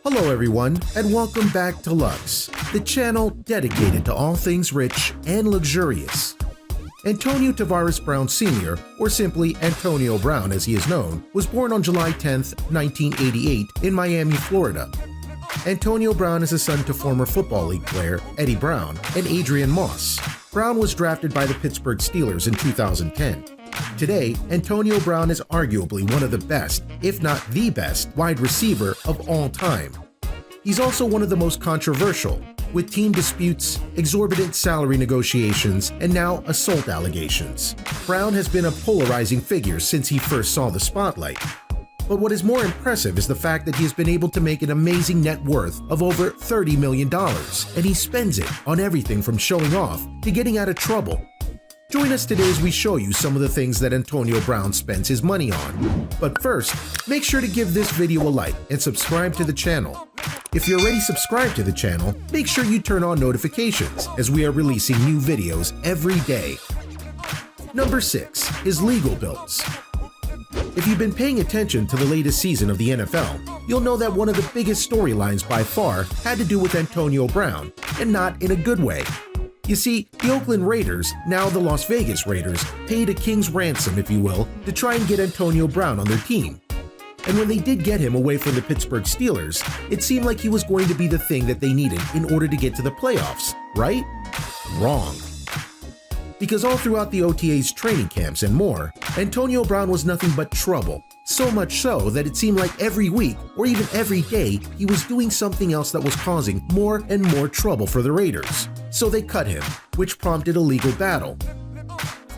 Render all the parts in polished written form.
Hello everyone, and welcome back to Lux, the channel dedicated to all things rich and luxurious. Antonio Tavares Brown Sr., or simply Antonio Brown as he is known, was born on July 10, 1988 in Miami, Florida. Antonio Brown is the son to former Football League player Eddie Brown and Adrian Moss. Brown was drafted by the Pittsburgh Steelers in 2010. Today, Antonio Brown is arguably one of the best, if not the best, wide receiver of all time. He's also one of the most controversial, with team disputes, exorbitant salary negotiations, and now assault allegations. Brown has been a polarizing figure since he first saw the spotlight. But what is more impressive is the fact that he has been able to make an amazing net worth of over $30 million, and he spends it on everything from showing off to getting out of trouble. Join us today as we show you some of the things that Antonio Brown spends his money on. But first, make sure to give this video a like and subscribe to the channel. If you're already subscribed to the channel, make sure you turn on notifications as we are releasing new videos every day. Number 6. His legal bills. If you've been paying attention to the latest season of the NFL, you'll know that one of the biggest storylines by far had to do with Antonio Brown, and not in a good way. You see, the Oakland Raiders, now the Las Vegas Raiders, paid a king's ransom, if you will, to try and get Antonio Brown on their team. And when they did get him away from the Pittsburgh Steelers, it seemed like he was going to be the thing that they needed in order to get to the playoffs, right? Wrong. Because all throughout the OTA's training camps and more, Antonio Brown was nothing but trouble. So much so that it seemed like every week, or even every day, he was doing something else that was causing more and more trouble for the Raiders. So they cut him, which prompted a legal battle.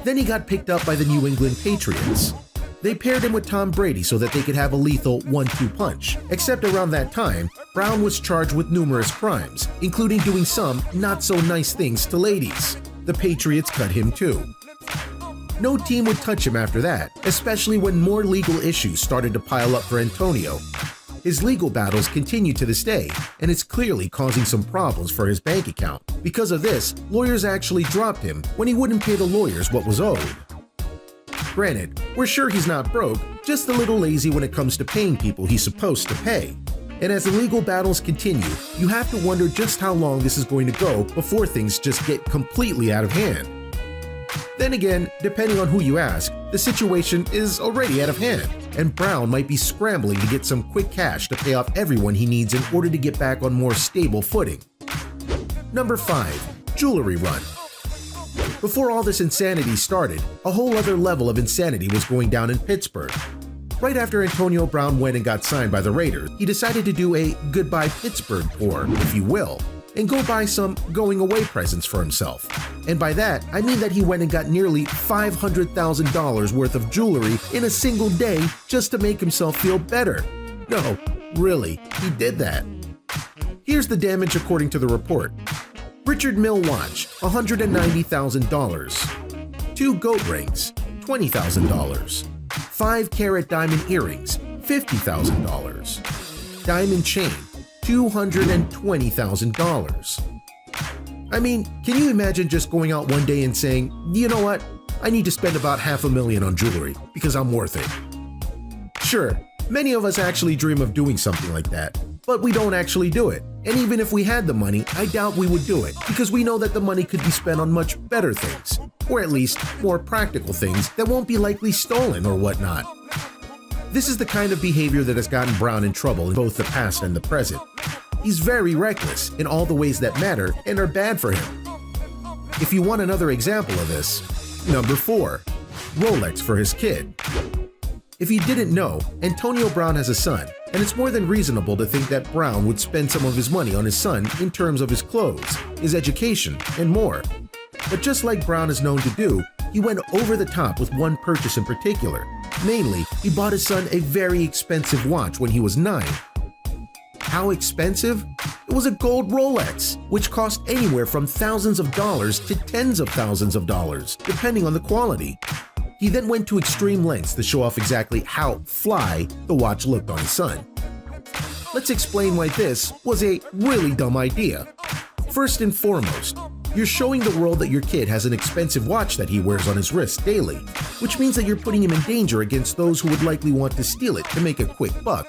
Then he got picked up by the New England Patriots. They paired him with Tom Brady so that they could have a lethal 1-2 punch, except around that time, Brown was charged with numerous crimes, including doing some not-so-nice things to ladies. The Patriots cut him too. No team would touch him after that, especially when more legal issues started to pile up for Antonio. His legal battles continue to this day, and it's clearly causing some problems for his bank account. Because of this, lawyers actually dropped him when he wouldn't pay the lawyers what was owed. Granted, we're sure he's not broke, just a little lazy when it comes to paying people he's supposed to pay. And as the legal battles continue, you have to wonder just how long this is going to go before things just get completely out of hand. Then again, depending on who you ask, the situation is already out of hand, and Brown might be scrambling to get some quick cash to pay off everyone he needs in order to get back on more stable footing. Number 5. Jewelry run. Before all this insanity started, a whole other level of insanity was going down in Pittsburgh. Right after Antonio Brown went and got signed by the Raiders, he decided to do a goodbye Pittsburgh tour, if you will, and go buy some going-away presents for himself. And by that, I mean that he went and got nearly $500,000 worth of jewelry in a single day just to make himself feel better. No, really, he did that. Here's the damage according to the report. Richard Mille watch, $190,000. 2 goat rings, $20,000. 5-carat diamond earrings, $50,000. Diamond chain, $220,000. I mean, can you imagine just going out one day and saying, you know what, I need to spend about $500,000 on jewelry because I'm worth it. Sure, many of us actually dream of doing something like that, but we don't actually do it. And even if we had the money, I doubt we would do it because we know that the money could be spent on much better things, or at least more practical things that won't be likely stolen or whatnot. This is the kind of behavior that has gotten Brown in trouble in both the past and the present. He's very reckless in all the ways that matter and are bad for him. If you want another example of this, number 4, Rolex for his kid. If you didn't know, Antonio Brown has a son, and it's more than reasonable to think that Brown would spend some of his money on his son in terms of his clothes, his education, and more. But just like Brown is known to do, he went over the top with one purchase in particular. Mainly, he bought his son a very expensive watch when he was 9. How expensive? It was a gold Rolex, which cost anywhere from thousands of dollars to tens of thousands of dollars, depending on the quality. He then went to extreme lengths to show off exactly how fly the watch looked on his son. Let's explain why this was a really dumb idea. First and foremost, you're showing the world that your kid has an expensive watch that he wears on his wrist daily, which means that you're putting him in danger against those who would likely want to steal it to make a quick buck.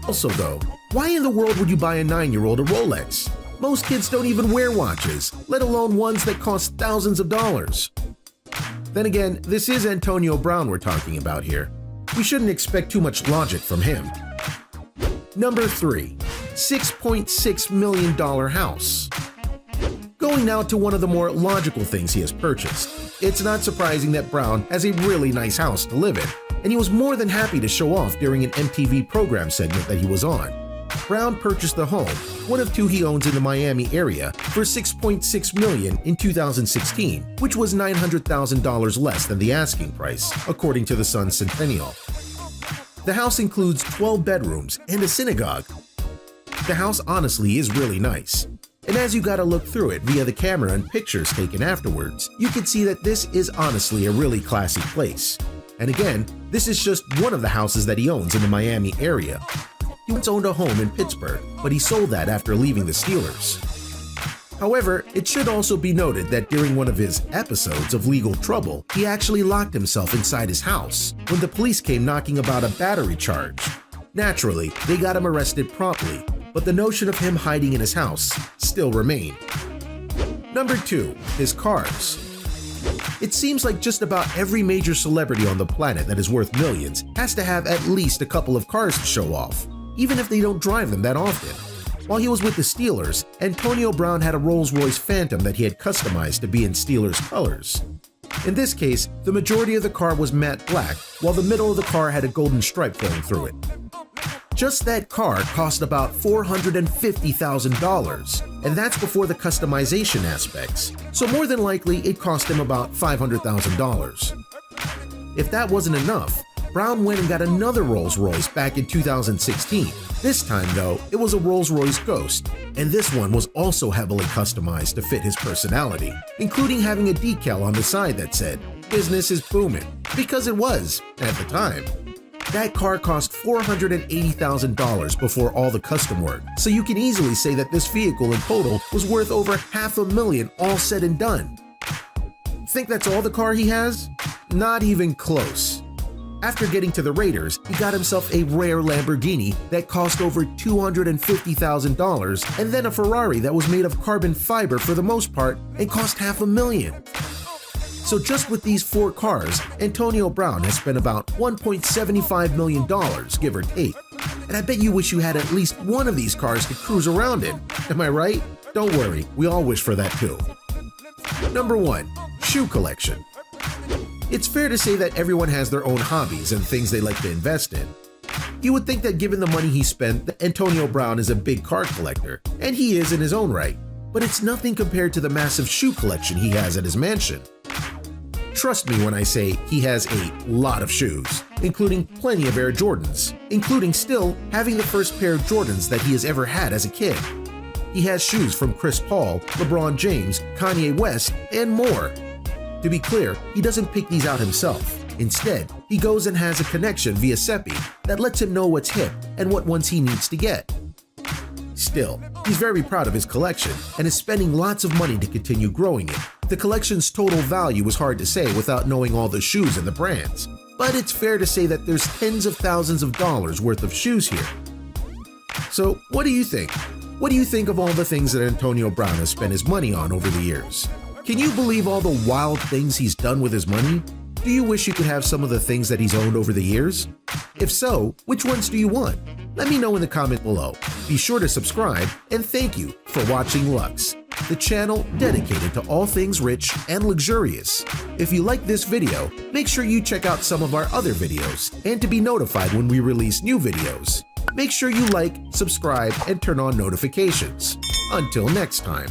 Also though, Why in the world would you buy a 9-year-old a Rolex? Most kids don't even wear watches, let alone ones that cost thousands of dollars. Then again, this is Antonio Brown we're talking about here. We shouldn't expect too much logic from him. Number 3. $6.6 million house. Going now to one of the more logical things he has purchased. It's not surprising that Brown has a really nice house to live in, and he was more than happy to show off during an MTV program segment that he was on. Brown purchased the home, one of 2 he owns in the Miami area, for $6.6 million in 2016, which was $900,000 less than the asking price, according to the Sun Centennial. The house includes 12 bedrooms and a synagogue. The house honestly is really nice. And as you gotta look through it via the camera and pictures taken afterwards, you can see that this is honestly a really classy place. And again, this is just one of the houses that he owns in the Miami area. He once owned a home in Pittsburgh, but he sold that after leaving the Steelers. However, it should also be noted that during one of his episodes of legal trouble, he actually locked himself inside his house when the police came knocking about a battery charge. Naturally, they got him arrested promptly, but the notion of him hiding in his house still remained. Number 2. His cars. It seems like just about every major celebrity on the planet that is worth millions has to have at least a couple of cars to show off, even if they don't drive them that often. While he was with the Steelers, Antonio Brown had a Rolls-Royce Phantom that he had customized to be in Steelers colors. In this case, the majority of the car was matte black, while the middle of the car had a golden stripe going through it. Just that car cost about $450,000, and that's before the customization aspects, so more than likely it cost him about $500,000. If that wasn't enough, Brown went and got another Rolls-Royce back in 2016. This time though, it was a Rolls-Royce Ghost, and this one was also heavily customized to fit his personality, including having a decal on the side that said, "Business is booming," because it was, at the time. That car cost $480,000 before all the custom work, so you can easily say that this vehicle in total was worth over $500,000 all said and done. Think that's all the car he has? Not even close. After getting to the Raiders, he got himself a rare Lamborghini that cost over $250,000, and then a Ferrari that was made of carbon fiber for the most part and cost $500,000. So just with these 4 cars, Antonio Brown has spent about $1.75 million, give or take. And I bet you wish you had at least one of these cars to cruise around in. Am I right? Don't worry, we all wish for that too. Number 1. Shoe collection. It's fair to say that everyone has their own hobbies and things they like to invest in. You would think that given the money he spent, that Antonio Brown is a big car collector, and he is in his own right. But it's nothing compared to the massive shoe collection he has at his mansion. Trust me when I say he has a lot of shoes, including plenty of Air Jordans, including still having the first pair of Jordans that he has ever had as a kid. He has shoes from Chris Paul, LeBron James, Kanye West, and more. To be clear, he doesn't pick these out himself. Instead, he goes and has a connection via Seppi that lets him know what's hip and what ones he needs to get. Still, he's very proud of his collection and is spending lots of money to continue growing it. The collection's total value is hard to say without knowing all the shoes and the brands, but it's fair to say that there's tens of thousands of dollars worth of shoes here. So, what do you think? What do you think of all the things that Antonio Brown has spent his money on over the years? Can you believe all the wild things he's done with his money? Do you wish you could have some of the things that he's owned over the years? If so, which ones do you want? Let me know in the comment below. Be sure to subscribe, and thank you for watching Lux, the channel dedicated to all things rich and luxurious. If you like this video, make sure you check out some of our other videos, and to be notified when we release new videos, make sure you like, subscribe, and turn on notifications. Until next time.